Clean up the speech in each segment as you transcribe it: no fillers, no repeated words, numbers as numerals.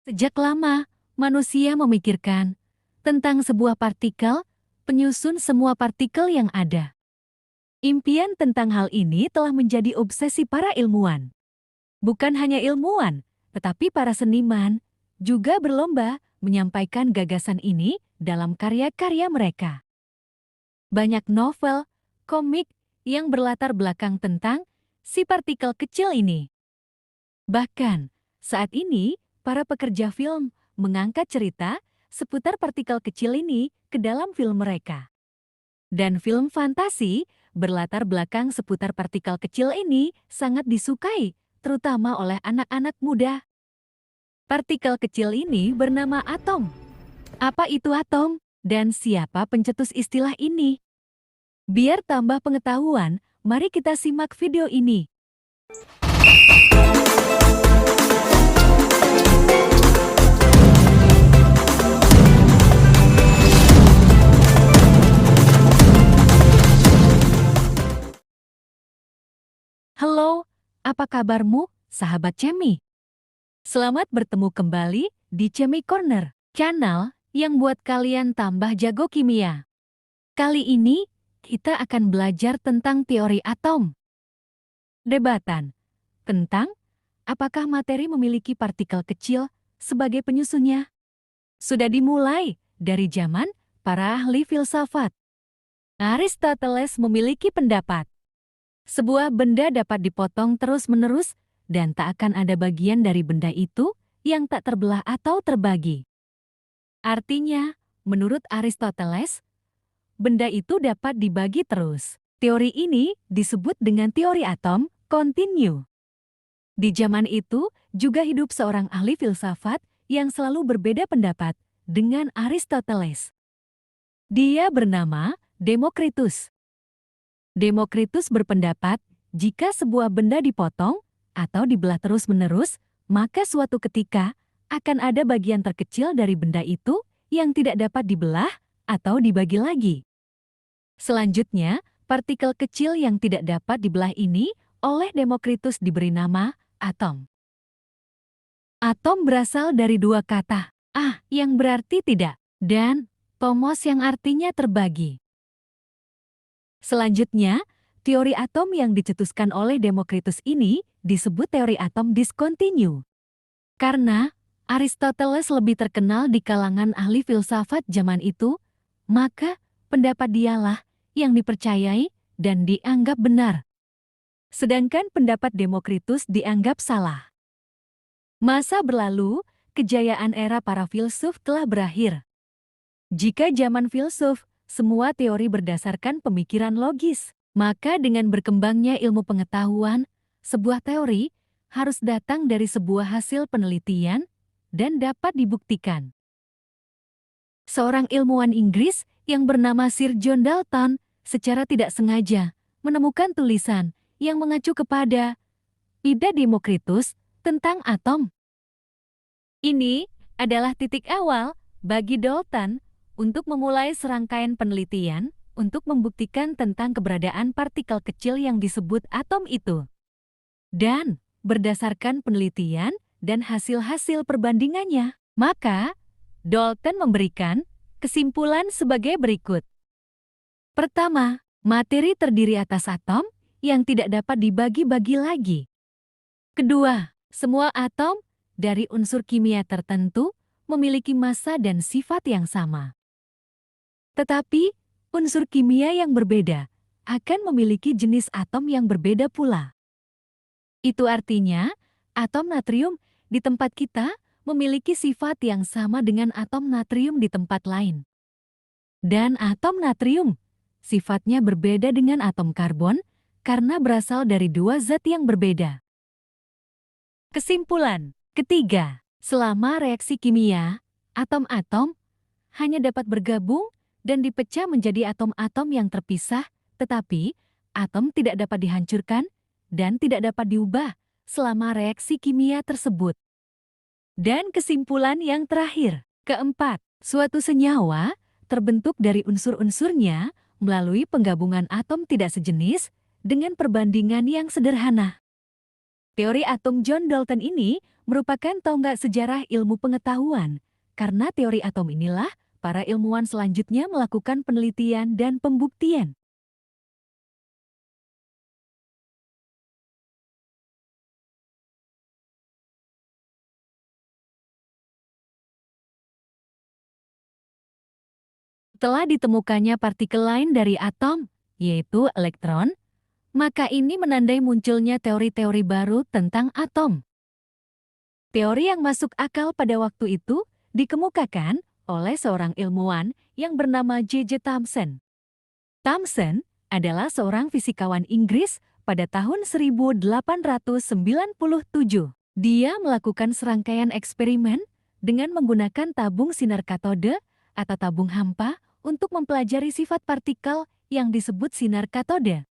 Sejak lama, manusia memikirkan tentang sebuah partikel, penyusun semua partikel yang ada. Impian tentang hal ini telah menjadi obsesi para ilmuwan. Bukan hanya ilmuwan, tetapi para seniman juga berlomba menyampaikan gagasan ini dalam karya-karya mereka. Banyak novel, komik yang berlatar belakang tentang si partikel kecil ini. Bahkan, saat ini, para pekerja film mengangkat cerita seputar partikel kecil ini ke dalam film mereka. Dan film fantasi berlatar belakang seputar partikel kecil ini sangat disukai, terutama oleh anak-anak muda. Partikel kecil ini bernama atom. Apa itu atom? Dan siapa pencetus istilah ini? Biar tambah pengetahuan, mari kita simak video ini. Halo, apa kabarmu, sahabat Cemi? Selamat bertemu kembali di Cemi Corner, channel yang buat kalian tambah jago kimia. Kali ini, kita akan belajar tentang teori atom. Debatan tentang apakah materi memiliki partikel kecil sebagai penyusunnya sudah dimulai dari zaman para ahli filsafat. Aristoteles memiliki pendapat sebuah benda dapat dipotong terus-menerus dan tak akan ada bagian dari benda itu yang tak terbelah atau terbagi. Artinya, menurut Aristoteles, benda itu dapat dibagi terus. Teori ini disebut dengan teori atom kontinu. Di zaman itu, juga hidup seorang ahli filsafat yang selalu berbeda pendapat dengan Aristoteles. Dia bernama Demokritus. Demokritus berpendapat, jika sebuah benda dipotong atau dibelah terus-menerus, maka suatu ketika akan ada bagian terkecil dari benda itu yang tidak dapat dibelah atau dibagi lagi. Selanjutnya, partikel kecil yang tidak dapat dibelah ini oleh Demokritus diberi nama atom. Atom berasal dari dua kata, yang berarti tidak, dan tomos yang artinya terbagi. Selanjutnya, teori atom yang dicetuskan oleh Demokritus ini disebut teori atom diskontinu. Karena Aristoteles lebih terkenal di kalangan ahli filsafat zaman itu, maka pendapat dialah yang dipercayai dan dianggap benar. Sedangkan pendapat Demokritus dianggap salah. Masa berlalu, kejayaan era para filsuf telah berakhir. Jika zaman filsuf, semua teori berdasarkan pemikiran logis, maka dengan berkembangnya ilmu pengetahuan, sebuah teori harus datang dari sebuah hasil penelitian dan dapat dibuktikan. Seorang ilmuwan Inggris yang bernama Sir John Dalton secara tidak sengaja menemukan tulisan yang mengacu kepada ide Demokritus tentang atom. Ini adalah titik awal bagi Dalton untuk memulai serangkaian penelitian untuk membuktikan tentang keberadaan partikel kecil yang disebut atom itu. Dan berdasarkan penelitian dan hasil-hasil perbandingannya, maka Dalton memberikan kesimpulan sebagai berikut. Pertama, materi terdiri atas atom yang tidak dapat dibagi-bagi lagi. Kedua, semua atom dari unsur kimia tertentu memiliki massa dan sifat yang sama. Tetapi, unsur kimia yang berbeda akan memiliki jenis atom yang berbeda pula. Itu artinya, atom natrium di tempat kita memiliki sifat yang sama dengan atom natrium di tempat lain. Dan atom natrium sifatnya berbeda dengan atom karbon karena berasal dari dua zat yang berbeda. Kesimpulan ketiga, selama reaksi kimia, atom-atom hanya dapat bergabung dan dipecah menjadi atom-atom yang terpisah, tetapi atom tidak dapat dihancurkan dan tidak dapat diubah selama reaksi kimia tersebut. Dan kesimpulan yang terakhir, keempat, suatu senyawa terbentuk dari unsur-unsurnya melalui penggabungan atom tidak sejenis dengan perbandingan yang sederhana. Teori atom John Dalton ini merupakan tonggak sejarah ilmu pengetahuan. Karena teori atom inilah, para ilmuwan selanjutnya melakukan penelitian dan pembuktian. Setelah ditemukannya partikel lain dari atom, yaitu elektron, maka ini menandai munculnya teori-teori baru tentang atom. Teori yang masuk akal pada waktu itu dikemukakan oleh seorang ilmuwan yang bernama J.J. Thomson. Thomson adalah seorang fisikawan Inggris pada tahun 1897. Dia melakukan serangkaian eksperimen dengan menggunakan tabung sinar katode atau tabung hampa untuk mempelajari sifat partikel yang disebut sinar katode.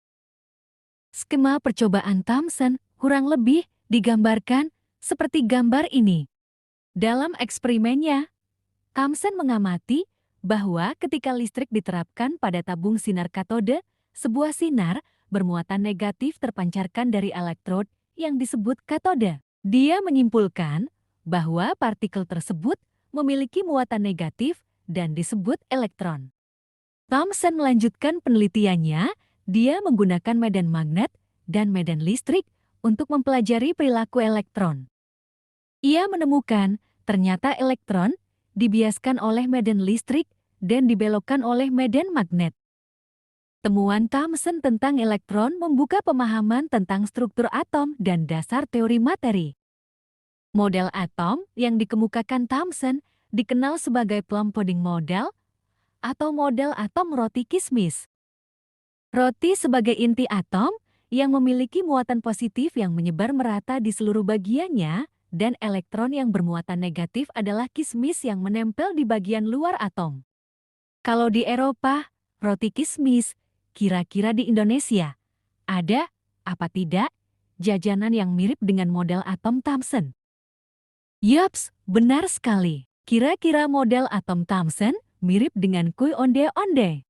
Skema percobaan Thomson kurang lebih digambarkan seperti gambar ini. Dalam eksperimennya, Thomson mengamati bahwa ketika listrik diterapkan pada tabung sinar katode, sebuah sinar bermuatan negatif terpancarkan dari elektrod yang disebut katode. Dia menyimpulkan bahwa partikel tersebut memiliki muatan negatif dan disebut elektron. Thomson melanjutkan penelitiannya, dia menggunakan medan magnet dan medan listrik untuk mempelajari perilaku elektron. Ia menemukan ternyata elektron dibiaskan oleh medan listrik dan dibelokkan oleh medan magnet. Temuan Thomson tentang elektron membuka pemahaman tentang struktur atom dan dasar teori materi. Model atom yang dikemukakan Thomson dikenal sebagai plum pudding model atau model atom roti kismis. Roti sebagai inti atom yang memiliki muatan positif yang menyebar merata di seluruh bagiannya, dan elektron yang bermuatan negatif adalah kismis yang menempel di bagian luar atom. Kalau di Eropa, roti kismis, kira-kira di Indonesia, ada, apa tidak, jajanan yang mirip dengan model atom Thomson? Yups, benar sekali. Kira-kira model atom Thomson mirip dengan kue onde-onde.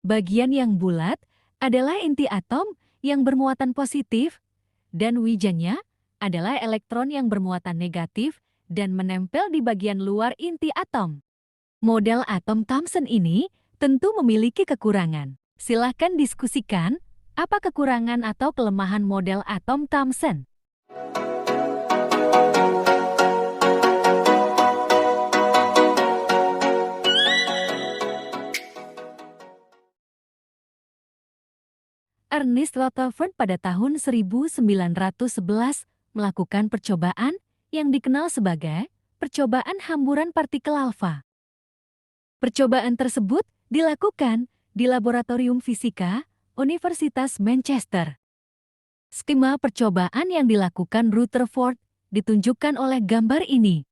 Bagian yang bulat adalah inti atom yang bermuatan positif, dan wijannya adalah elektron yang bermuatan negatif dan menempel di bagian luar inti atom. Model atom Thomson ini tentu memiliki kekurangan. Silahkan diskusikan apa kekurangan atau kelemahan model atom Thomson. Ernest Rutherford pada tahun 1911 melakukan percobaan yang dikenal sebagai percobaan hamburan partikel alfa. Percobaan tersebut dilakukan di Laboratorium Fisika Universitas Manchester. Skema percobaan yang dilakukan Rutherford ditunjukkan oleh gambar ini.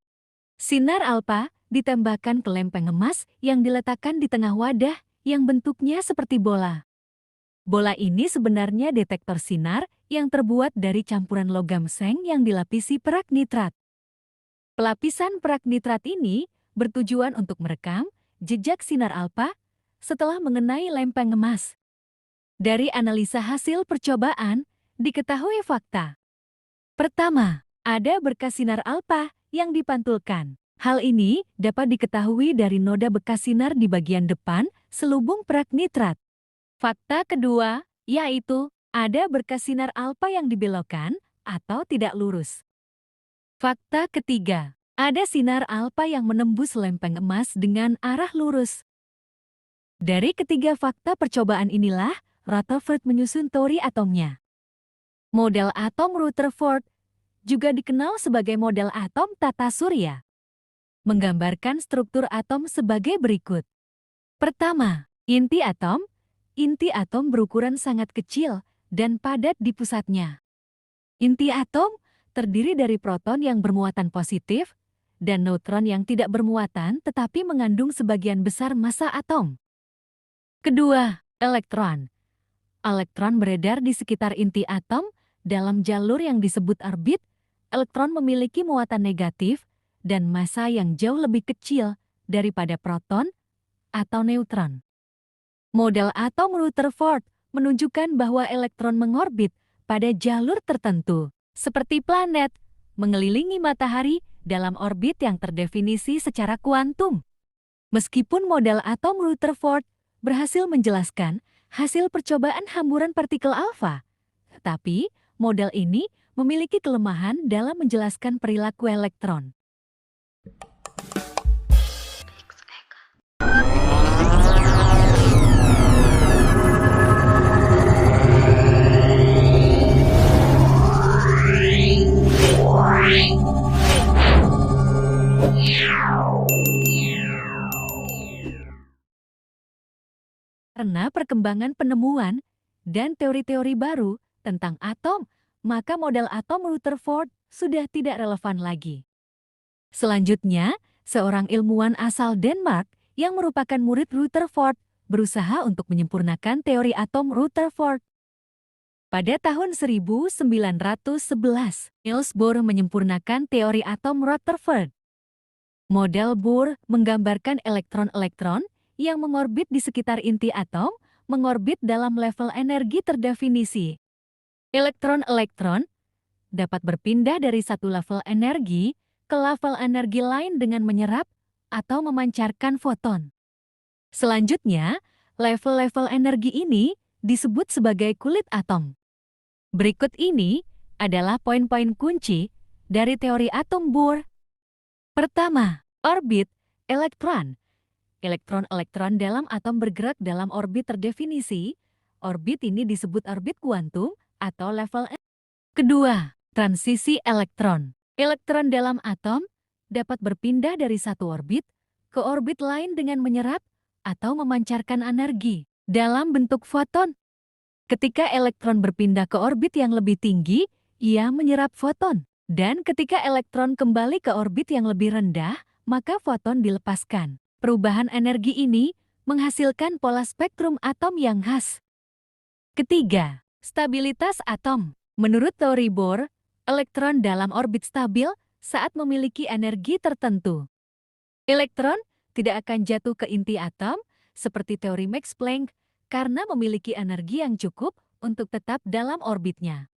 Sinar alfa ditembakkan ke lempeng emas yang diletakkan di tengah wadah yang bentuknya seperti bola. Bola ini sebenarnya detektor sinar yang terbuat dari campuran logam seng yang dilapisi perak nitrat. Pelapisan perak nitrat ini bertujuan untuk merekam jejak sinar alfa setelah mengenai lempeng emas. Dari analisa hasil percobaan, diketahui fakta. Pertama, ada berkas sinar alfa yang dipantulkan. Hal ini dapat diketahui dari noda bekas sinar di bagian depan selubung perak nitrat. Fakta kedua, yaitu ada berkas sinar alfa yang dibelokkan atau tidak lurus. Fakta ketiga, ada sinar alfa yang menembus lempeng emas dengan arah lurus. Dari ketiga fakta percobaan inilah, Rutherford menyusun teori atomnya. Model atom Rutherford juga dikenal sebagai model atom tata surya, menggambarkan struktur atom sebagai berikut. Pertama, inti atom. Inti atom berukuran sangat kecil dan padat di pusatnya. Inti atom terdiri dari proton yang bermuatan positif dan neutron yang tidak bermuatan tetapi mengandung sebagian besar massa atom. Kedua, elektron. Elektron beredar di sekitar inti atom dalam jalur yang disebut orbit. Elektron memiliki muatan negatif dan massa yang jauh lebih kecil daripada proton atau neutron. Model atom Rutherford menunjukkan bahwa elektron mengorbit pada jalur tertentu. seperti planet, mengelilingi matahari dalam orbit yang terdefinisi secara kuantum. Meskipun model atom Rutherford berhasil menjelaskan hasil percobaan hamburan partikel alfa, tetapi model ini memiliki kelemahan dalam menjelaskan perilaku elektron. Karena perkembangan penemuan dan teori-teori baru tentang atom, maka model atom Rutherford sudah tidak relevan lagi. Selanjutnya, seorang ilmuwan asal Denmark yang merupakan murid Rutherford berusaha untuk menyempurnakan teori atom Rutherford. Pada tahun 1911, Niels Bohr menyempurnakan teori atom Rutherford. Model Bohr menggambarkan elektron-elektron yang mengorbit di sekitar inti atom, mengorbit dalam level energi terdefinisi. Elektron-elektron dapat berpindah dari satu level energi ke level energi lain dengan menyerap atau memancarkan foton. Selanjutnya, level-level energi ini disebut sebagai kulit atom. Berikut ini adalah poin-poin kunci dari teori atom Bohr. Pertama, orbit elektron. Elektron-elektron dalam atom bergerak dalam orbit terdefinisi. Orbit ini disebut orbit kuantum atau level. Kedua, transisi elektron. Elektron dalam atom dapat berpindah dari satu orbit ke orbit lain dengan menyerap atau memancarkan energi dalam bentuk foton. Ketika elektron berpindah ke orbit yang lebih tinggi, ia menyerap foton. Dan ketika elektron kembali ke orbit yang lebih rendah, maka foton dilepaskan. Perubahan energi ini menghasilkan pola spektrum atom yang khas. Ketiga, stabilitas atom. Menurut teori Bohr, elektron dalam orbit stabil saat memiliki energi tertentu. Elektron tidak akan jatuh ke inti atom seperti teori Max Planck karena memiliki energi yang cukup untuk tetap dalam orbitnya.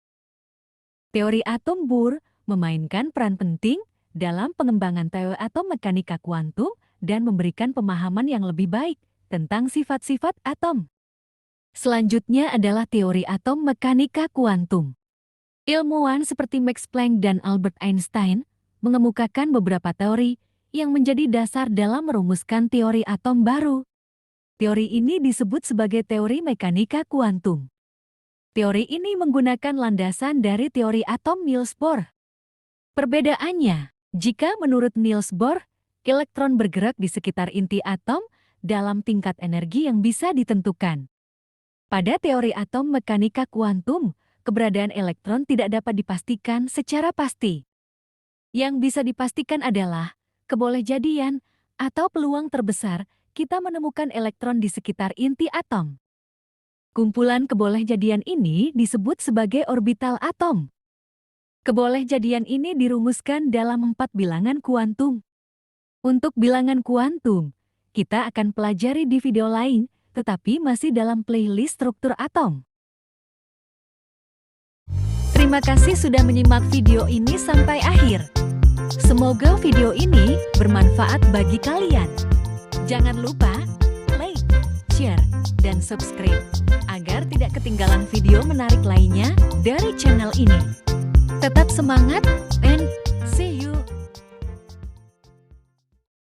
Teori atom Bohr memainkan peran penting dalam pengembangan teori atom mekanika kuantum dan memberikan pemahaman yang lebih baik tentang sifat-sifat atom. Selanjutnya adalah teori atom mekanika kuantum. Ilmuwan seperti Max Planck dan Albert Einstein mengemukakan beberapa teori yang menjadi dasar dalam merumuskan teori atom baru. Teori ini disebut sebagai teori mekanika kuantum. Teori ini menggunakan landasan dari teori atom Niels Bohr. Perbedaannya, jika menurut Niels Bohr, elektron bergerak di sekitar inti atom dalam tingkat energi yang bisa ditentukan. Pada teori atom mekanika kuantum, keberadaan elektron tidak dapat dipastikan secara pasti. Yang bisa dipastikan adalah kebolehjadian atau peluang terbesar kita menemukan elektron di sekitar inti atom. Kumpulan kebolehjadian ini disebut sebagai orbital atom. Kebolehjadian ini dirumuskan dalam 4 bilangan kuantum. Untuk bilangan kuantum, kita akan pelajari di video lain, tetapi masih dalam playlist struktur atom. Terima kasih sudah menyimak video ini sampai akhir. Semoga video ini bermanfaat bagi kalian. Jangan lupa like, share, dan subscribe agar tidak ketinggalan video menarik lainnya dari channel ini. Tetap semangat and see you.